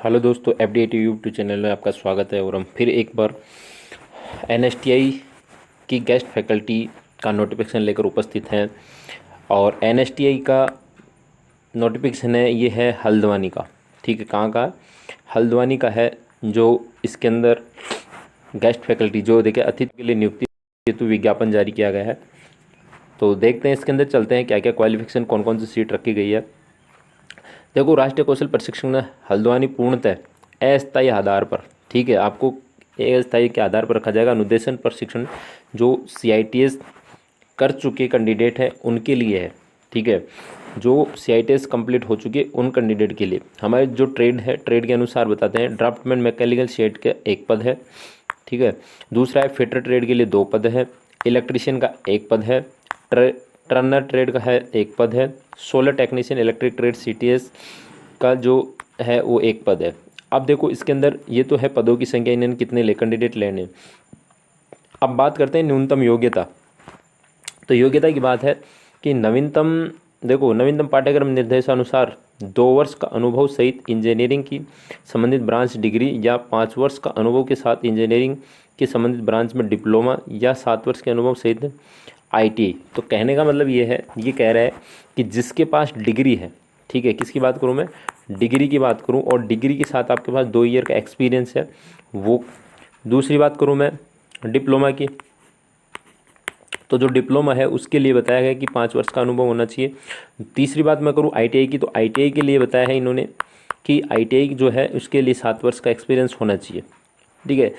Hello दोस्तों, एफडीआईटी YouTube channel में आपका स्वागत है। और हम फिर एक बार एनएसटीआई की गेस्ट फैकल्टी का नोटिफिकेशन लेकर उपस्थित हैं। और एनएसटीआई का नोटिफिकेशन है, ये है हल्द्वानी का। ठीक है, कहाँ का? हल्द्वानी का है। जो इसके अंदर गेस्ट फैकल्टी जो देखिए अतिथि के लिए नियुक्ति हेतु विज्ञापन जारी किया गया है। तो देखते हैं इसके अंदर, चलते हैं क्या क्या क्वालिफिकेशन, कौन कौन सी सीट रखी गई है। देखो, राष्ट्रीय कौशल प्रशिक्षण हल्द्वानी पूर्णतः अस्थायी आधार पर, ठीक है, आपको अस्थायी के आधार पर रखा जाएगा। अनुदेशन प्रशिक्षण जो सीआईटीएस कर चुके कैंडिडेट हैं उनके लिए है। ठीक है, जो सीआईटीएस कंप्लीट हो चुके उन कैंडिडेट के लिए। हमारे जो ट्रेड है, ट्रेड के अनुसार बताते हैं। ड्राफ्टमैन मैकेनिकल शेड का एक पद है। ठीक है, दूसरा है फिटर ट्रेड के लिए 2 पद है। इलेक्ट्रीशियन का 1 पद है। टर्नर ट्रेड का है 1 पद है। Solar technician electric trade CTS का जो है वो 1 पद है। अब देखो इसके अंदर ये तो है पदों की संख्या, इन्होंने कितने ले कैंडिडेट लेने। अब बात करते हैं न्यूनतम योग्यता। तो योग्यता की बात है कि नवीनतम, देखो नवीनतम पाठ्यक्रम निर्देशानुसार 2 वर्ष का अनुभव सहित इंजीनियरिंग की संबंधित ब्रांच डिग्री या 5 वर्ष का अनुभव के साथ इंजीनियरिंग की संबंधित ब्रांच में डिप्लोमा या 7 वर्ष के अनुभव सहित आईटीआई। तो कहने का मतलब ये है, ये कह रहा है कि जिसके पास डिग्री है, ठीक है, किसकी बात करूँ मैं? डिग्री की बात करूँ, और डिग्री के साथ आपके पास 2 ईयर का एक्सपीरियंस है वो। दूसरी बात करूँ मैं डिप्लोमा की, तो जो डिप्लोमा है उसके लिए बताया गया कि 5 वर्ष का अनुभव होना चाहिए। तीसरी बात मैं करूँ आईटीआई की, तो आईटीआई के लिए बताया है इन्होंने कि आईटीआई जो है उसके लिए 7 वर्ष का एक्सपीरियंस होना चाहिए। ठीक है,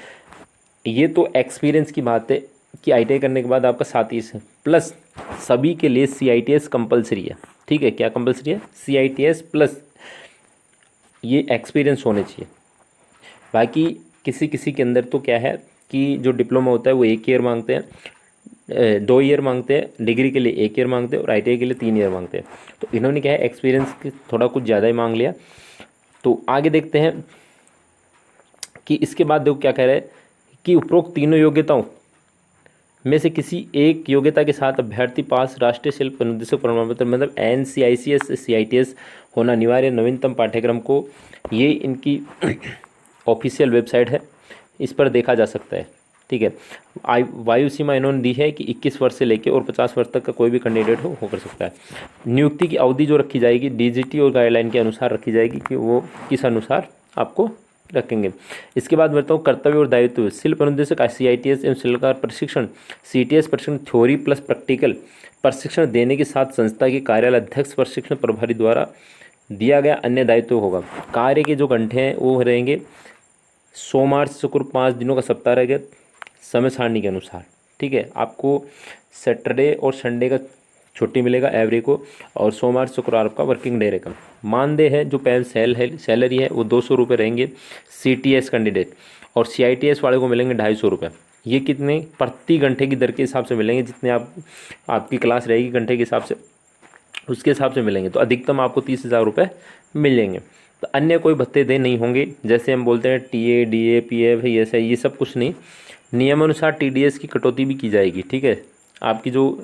ये तो एक्सपीरियंस की बात है कि आईटीआई करने के बाद आपका 7 ईयर प्लस सभी के लिए सीआईटीएस कंपलसरी है। ठीक है, क्या कंपलसरी है? सीआईटीएस प्लस ये एक्सपीरियंस होने चाहिए। बाकी किसी किसी के अंदर तो क्या है कि जो डिप्लोमा होता है वो 1 ईयर मांगते हैं, 2 ईयर मांगते हैं, डिग्री के लिए 1 ईयर मांगते हैं, और आईटीआई के लिए 3 ईयर मांगते हैं। तो इन्होंने क्या है एक्सपीरियंस की थोड़ा कुछ ज़्यादा ही मांग लिया। तो आगे देखते हैं कि इसके बाद देखो क्या कह रहे हैं कि उपरोक्त तीनों योग्यताओं में से किसी एक योग्यता के साथ अभ्यर्थी पास राष्ट्रीय शिल्प अनुदेशक प्रमाण पत्र मतलब एनसीआईसीएस सीआईटीएस होना अनिवार्य। नवीनतम पाठ्यक्रम को, ये इनकी ऑफिशियल वेबसाइट है, इस पर देखा जा सकता है। ठीक है, वायु सीमा इन्होंने दी है कि 21 वर्ष से लेकर और 50 वर्ष तक का कोई भी कैंडिडेट हो कर सकता है। नियुक्ति की अवधि जो रखी जाएगी डीजीटी और गाइडलाइन के अनुसार रखी जाएगी कि वो किस अनुसार आपको रखेंगे। इसके बाद बताओ कर्तव्य और दायित्व। शिल्प अनुदेशक सीआईटीएस एवं शिल्पकार प्रशिक्षण सीटीएस प्रशिक्षण थ्योरी प्लस प्रैक्टिकल प्रशिक्षण देने के साथ संस्था के कार्यालय अध्यक्ष प्रशिक्षण प्रभारी द्वारा दिया गया अन्य दायित्व होगा। कार्य के जो घंटे हैं वो रहेंगे सोमवार से शुक्र 5 दिनों का सप्ताह रहेगा समय सारणी के अनुसार। ठीक है, आपको सैटरडे और संडे का छुट्टी मिलेगा एवरी को, और सोमवार शुक्रवार का वर्किंग डे रहेगा। मानदेय है जो पे सैलरी है वो 200 रुपये रहेंगे सीटीएस कैंडिडेट, और सीआईटीएस वाले को मिलेंगे 250 रुपये। ये कितने प्रति घंटे की दर के हिसाब से मिलेंगे, जितने आपकी क्लास रहेगी घंटे के हिसाब से उसके हिसाब से मिलेंगे। तो अधिकतम आपको 30,000 रुपये मिलेंगे। तो अन्य कोई भत्ते दे नहीं होंगे, जैसे हम बोलते हैं टीए डीए पीएफ ये सब कुछ नहीं। नियमानुसार टीडीएस की कटौती भी की जाएगी। ठीक है, आपकी जो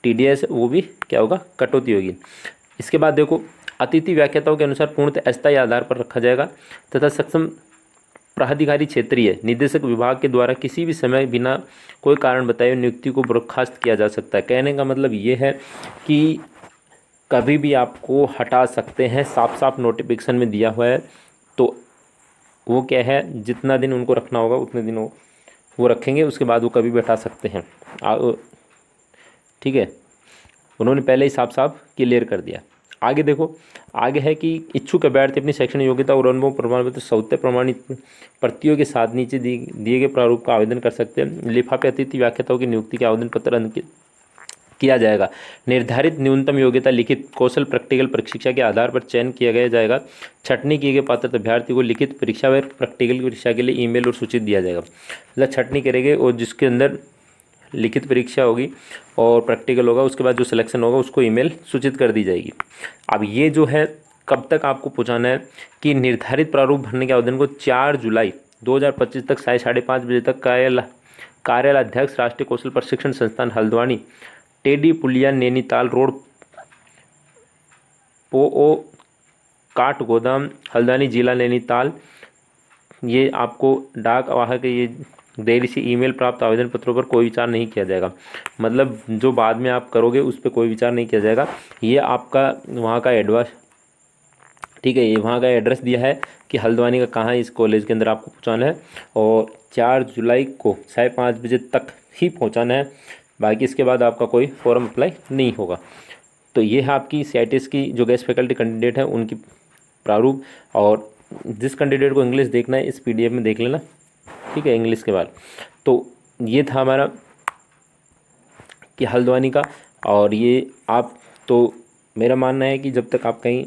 टीडीएस वो भी क्या होगा, कटौती होगी। इसके बाद देखो अतिथि व्याख्याताओं के अनुसार पूर्णतः अस्थायी आधार पर रखा जाएगा तथा सक्षम प्राधिकारी क्षेत्रीय निदेशक विभाग के द्वारा किसी भी समय बिना कोई कारण बताए नियुक्ति को बर्खास्त किया जा सकता है। कहने का मतलब ये है कि कभी भी आपको हटा सकते हैं, साफ साफ नोटिफिकेशन में दिया हुआ है। तो वो क्या है, जितना दिन उनको रखना होगा उतने दिन वो रखेंगे, उसके बाद वो कभी भी हटा सकते हैं। ठीक है, उन्होंने पहले ही साफ साफ क्लियर कर दिया। आगे देखो, आगे है कि इच्छुक अभ्यर्थी अपनी शैक्षणिक योग्यता और अनुभव प्रमाण पत्र सौते प्रमाणित प्रतियों के साथ नीचे दिए गए प्रारूप का आवेदन कर सकते हैं। लिफाफे अतिथि व्याख्याताओं की नियुक्ति के आवेदन पत्र अंकित किया जाएगा। निर्धारित न्यूनतम योग्यता लिखित कौशल प्रैक्टिकल परीक्षा के आधार पर चयन किया गया जाएगा। छटनी किए गए पात्र अभ्यर्थी को लिखित परीक्षा व प्रैक्टिकल परीक्षा के लिए ईमेल और सूचित दिया जाएगा। मतलब छटनी करेंगे और जिसके अंदर लिखित परीक्षा होगी और प्रैक्टिकल होगा, उसके बाद जो सिलेक्शन होगा उसको ईमेल सूचित कर दी जाएगी। अब ये जो है कब तक आपको पहुँचाना है कि निर्धारित प्रारूप भरने के आवेदन को 4 जुलाई 2025 तक 5:30 बजे तक कार्यालय अध्यक्ष राष्ट्रीय कौशल प्रशिक्षण संस्थान हल्द्वानी, टेडी पुलिया, नैनीताल रोड, पोओ काठगोदाम, हल्द्वानी, जिला नैनीताल। ये आपको डाक वाहक ये देरी से ईमेल प्राप्त आवेदन पत्रों पर कोई विचार नहीं किया जाएगा। मतलब जो बाद में आप करोगे उस पर कोई विचार नहीं किया जाएगा। ये आपका वहाँ का एडवाइस, ठीक है, ये वहाँ का एड्रेस दिया है कि हल्द्वानी का कहाँ इस कॉलेज के अंदर आपको पहुँचाना है, और 4 जुलाई को 5:30 बजे तक ही पहुँचाना है। बाकी इसके बाद आपका कोई फॉर्म अप्लाई नहीं होगा। तो ये है आपकी CITES की जो गेस्ट फैकल्टी कैंडिडेट है उनकी प्रारूप। और जिस कैंडिडेट को इंग्लिश देखना है इस PDF में देख लेना, ठीक है, इंग्लिश के बाद। तो ये था हमारा कि हल्द्वानी का। और ये आप, तो मेरा मानना है कि जब तक आप कहीं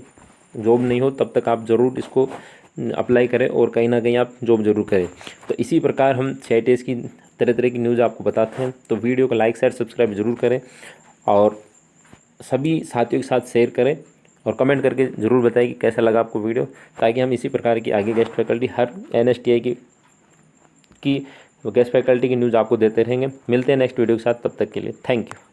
जॉब नहीं हो तब तक आप ज़रूर इसको अप्लाई करें और कहीं ना कहीं आप जॉब ज़रूर करें। तो इसी प्रकार हम CITES की तरह तरह की न्यूज़ आपको बताते हैं। तो वीडियो को लाइक शेयर सब्सक्राइब ज़रूर करें और सभी साथियों के साथ शेयर करें और कमेंट करके ज़रूर बताएं कि कैसा लगा आपको वीडियो, ताकि हम इसी प्रकार की आगे गेस्ट फैकल्टी हर NSTI की गेस्ट फैकल्टी की न्यूज़ आपको देते रहेंगे। मिलते हैं नेक्स्ट वीडियो के साथ, तब तक के लिए थैंक यू।